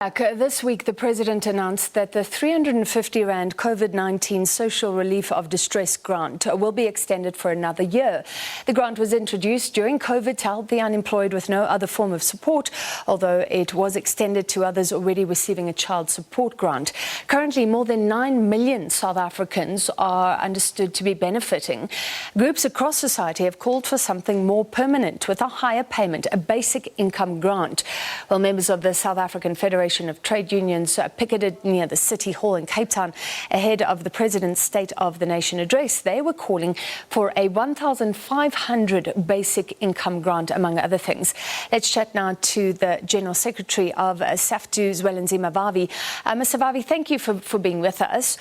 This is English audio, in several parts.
This week, the President announced that the 350 Rand Covid-19 Social Relief of Distress Grant will be extended for another year. The grant was introduced during COVID to help the unemployed with no other form of support, although it was extended to others already receiving a child support grant. Currently, more than 9 million South Africans are understood to be benefiting. Groups across society have called for something more permanent with a higher payment, a basic income grant. Well, members of the South African Federation of Trade Unions picketed near the City Hall in Cape Town ahead of the President's State of the Nation address. They were calling for a 1,500 basic income grant, among other things. Let's chat now to the General Secretary of SAFTU, Zwelinzima Vavi. Mr. Vavi, thank you for being with us.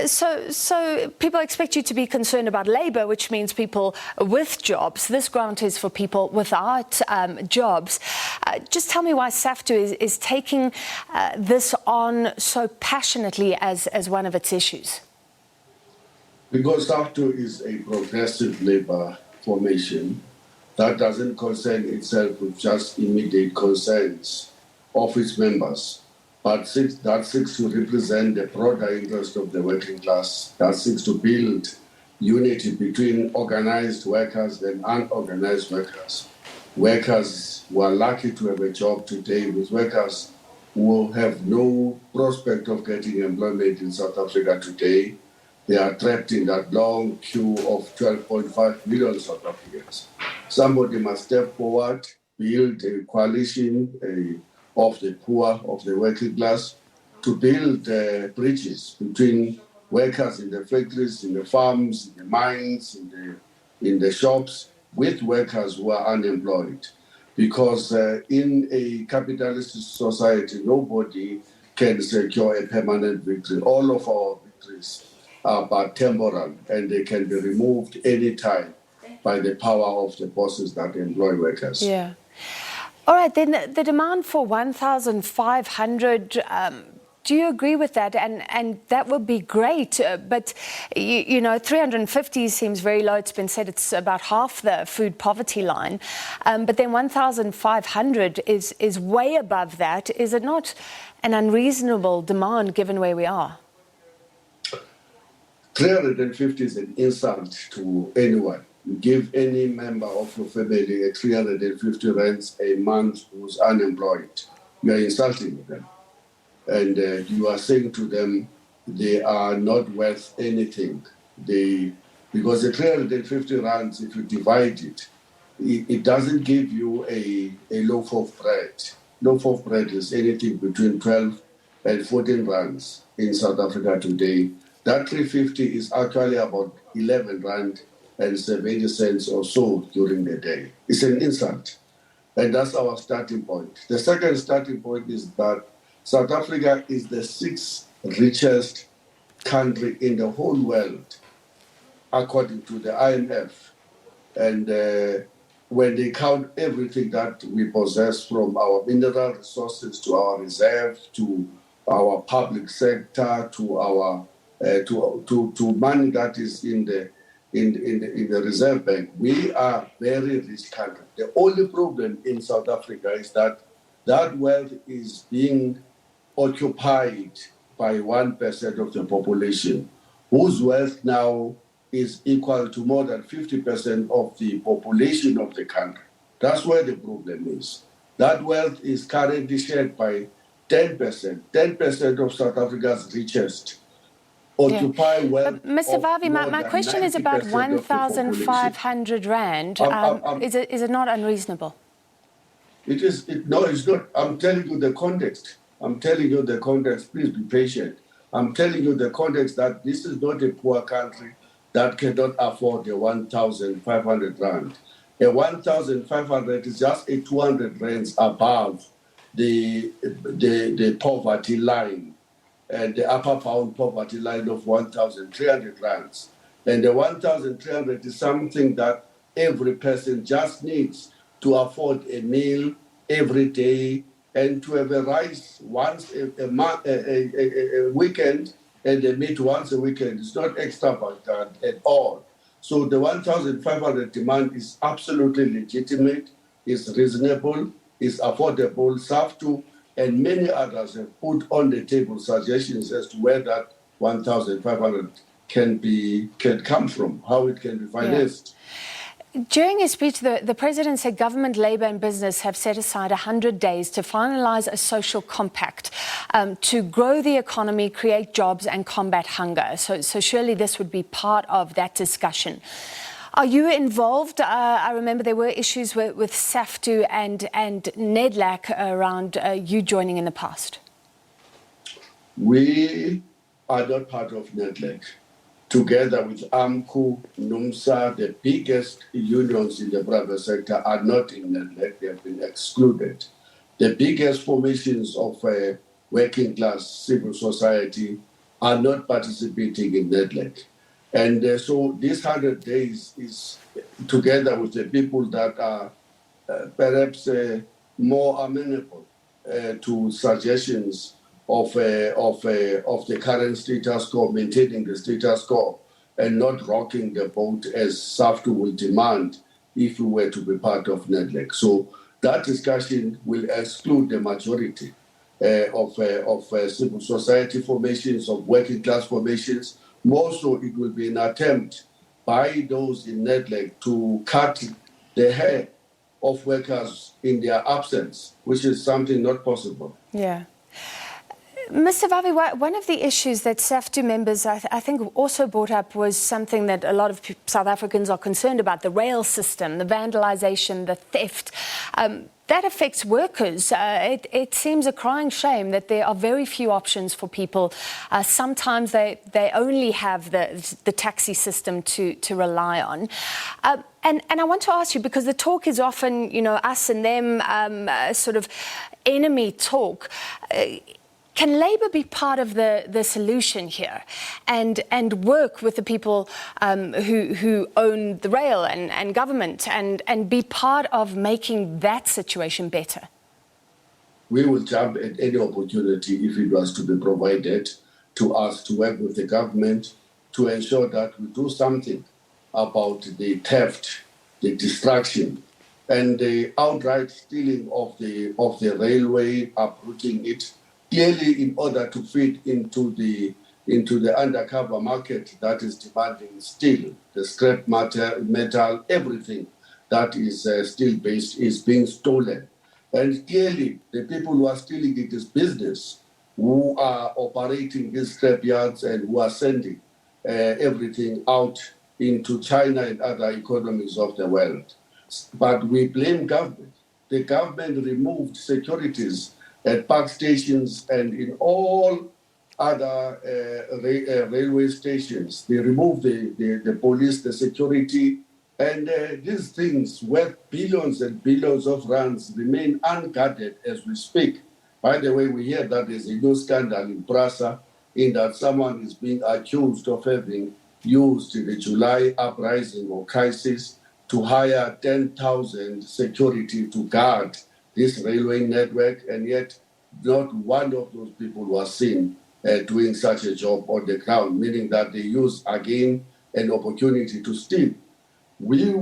So people expect you to be concerned about labour, which means people with jobs. This grant is for people without jobs. Just tell me why SAFTU is taking this on so passionately as one of its issues. Because SAFTU is a progressive labour formation that doesn't concern itself with just immediate concerns of its members, but that seeks to represent the broader interest of the working class, that seeks to build unity between organised workers and unorganised workers. Workers who are lucky to have a job today with workers who have no prospect of getting employment in South Africa today. They are trapped in that long queue of 12.5 million South Africans. Somebody must step forward, build a coalition of the poor, of the working class, to build bridges between workers in the factories, in the farms, in the mines, in the shops, with workers who are unemployed. Because in a capitalist society, nobody can secure a permanent victory. All of our victories are but temporal, and they can be removed anytime by the power of the bosses that employ workers. Yeah. All right, then the demand for 1,500, do you agree with that? And that would be great, but you know, 350 seems very low. It's been said it's about half the food poverty line, but then 1,500 is way above that. Is it not an unreasonable demand given where we are? 350 is an insult to anyone. You give any member of your family a 350 rands a month who's unemployed. You are insulting them. And you are saying to them they are not worth anything. Because the 350 rands, if you divide it, it doesn't give you a loaf of bread. Loaf of bread is anything between 12 and 14 rands in South Africa today. That 350 is actually about 11 rand and 70 cents or so during the day. It's an insult. And that's our starting point. The second starting point is that South Africa is the 6th richest country in the whole world, according to the IMF. And when they count everything that we possess, from our mineral resources to our reserve, to our public sector, to our to money that is in the reserve bank, we are a very rich country. The only problem in South Africa is that wealth is being occupied by 1% of the population, whose wealth now is equal to more than 50% of the population of the country. That's where the problem is. That wealth is currently shared by 10%. 10% of South Africa's richest occupy wealth. But Mr. Vavi, my question is about 1,500 rand. Is it not unreasonable? No, it's not. I'm telling you the context. Please be patient. I'm telling you the context that this is not a poor country that cannot afford a 1,500 rand. A 1,500 is just a 200 rands above the poverty line, and the upper bound poverty line of 1,300 rands. And the 1,300 is something that every person just needs to afford a meal every day, and to have a rice once a weekend, and a meat once a weekend. It's not extravagant at all. So the 1,500 demand is absolutely legitimate, is reasonable, is affordable. SAFTU and many others have put on the table suggestions as to where that 1,500 can come from, how it can be financed. Yeah. During his speech, the president said government, labour and business have set aside 100 days to finalise a social compact to grow the economy, create jobs and combat hunger. So surely this would be part of that discussion. Are you involved? I remember there were issues with SAFTU and NEDLAC around you joining in the past. We are not part of NEDLAC. Together with AMCU, NUMSA, the biggest unions in the private sector are not in NEDLAC. They have been excluded. The biggest formations of working class civil society are not participating in NEDLAC. And so this 100 days is together with the people that are perhaps more amenable to suggestions of the current status quo, maintaining the status quo, and not rocking the boat as SAFTU will demand if we were to be part of NEDLAC. So that discussion will exclude the majority of civil society formations, of working class formations. More so, it will be an attempt by those in NEDLAC to cut the hair of workers in their absence, which is something not possible. Yeah. Mr. Vavi, one of the issues that SAFTU members, I think, also brought up was something that a lot of South Africans are concerned about, the rail system, the vandalisation, the theft. That affects workers. It seems a crying shame that there are very few options for people. Sometimes they only have the taxi system to rely on. And I want to ask you, because the talk is often, you know, us and them, sort of enemy talk. Can Labour be part of the solution here and work with the people who own the rail and government and be part of making that situation better? We will jump at any opportunity if it was to be provided to us to work with the government to ensure that we do something about the theft, the destruction, and the outright stealing of the railway, uprooting it. Clearly, in order to feed into the undercover market that is demanding steel, the scrap metal, everything that is steel-based is being stolen. And clearly, the people who are stealing it is business, who are operating these scrap yards and who are sending everything out into China and other economies of the world. But we blame government. The government removed securities at park stations and in all other railway stations. They removed the police, the security, and these things worth billions and billions of rands remain unguarded as we speak. By the way, we hear that there's a new scandal in Prasa in that someone is being accused of having used the July uprising or crisis to hire 10,000 security to guard this railway network, and yet not one of those people was seen doing such a job on the ground, meaning that they use again an opportunity to steal. We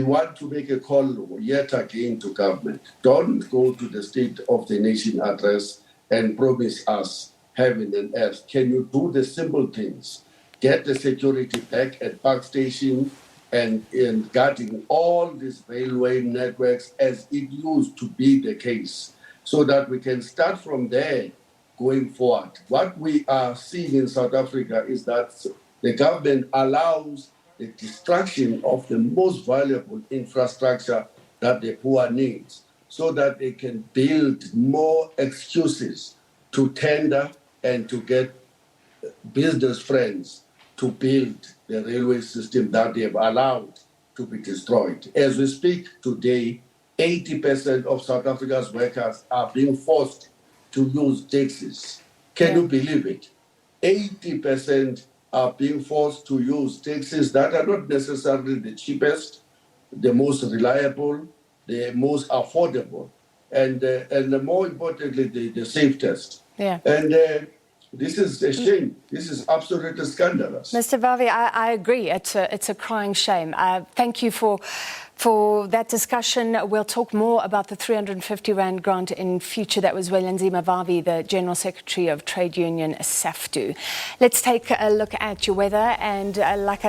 want to make a call yet again to government. Don't go to the State of the Nation address and promise us heaven and earth. Can you do the simple things? Get the security back at park station and guarding all these railway networks as it used to be the case, so that we can start from there going forward. What we are seeing in South Africa is that the government allows the destruction of the most valuable infrastructure that the poor needs, so that they can build more excuses to tender and to get business friends to build the railway system that they have allowed to be destroyed. As we speak today, 80% of South Africa's workers are being forced to use taxis. Can you believe it? 80% are being forced to use taxis that are not necessarily the cheapest, the most reliable, the most affordable, and more importantly, the safest. Yeah. And this is a shame. This is absolutely scandalous. Mr. Vavi, I agree. It's a crying shame. Thank you for For that discussion, we'll talk more about the 350 Rand grant in future. That was Zwelinzima Vavi, the General Secretary of Trade Union SAFTU. Let's take a look at your weather. And like I